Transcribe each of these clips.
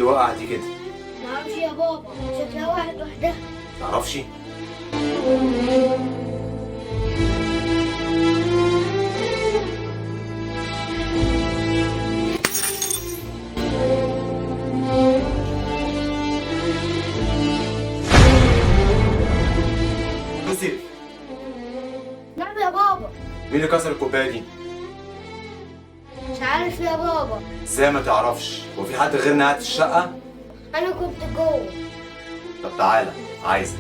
اللي وقع دي كده؟ معرفش يا بابا، شكلها واحد وحدها. تعرفش؟ يوسف، نعم يا بابا. مين اللي كسر الكوبايه دي؟ مش عارف يا بابا، ازاي ما تعرفش؟ هو في حد غيرنا قاعد في الشقه؟ انا كنت جوه. طب تعالى، عايزك.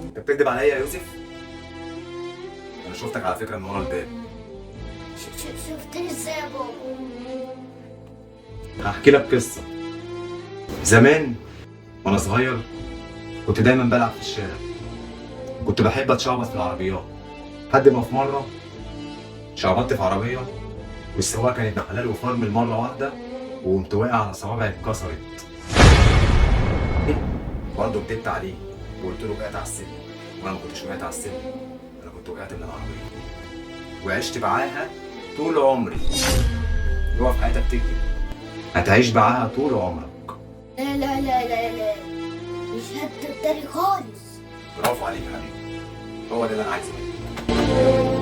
انت بتكذب عليا يا يوسف؟ انا شفتك على فكره من ورا الباب. شفتني ازاي يا بابا؟ هحكي لك قصه. زمان وانا صغير كنت دايما بلعب في الشارع. كنت بحب اتشعبط في العربيات، لحد ما في مره شعبطت في عربيه والسواقه كانت دخلها لي وفرمل مره واحده وقمت واقع على صوابعي اتكسرت. برضه كدبت عليه وقلت له وقعت على السلم، وانا ما كنتش وقعت على السلم، انا كنت وقعت من العربيه. وعشت معاها طول عمري. اوعى في حياتك تكذب، هتعيش معاها طول عمرك. لا لا لا لا لا، مش هكدب تاني خالص. برافو عليك يا حبيبي، هو ده اللي انا عايزه منك.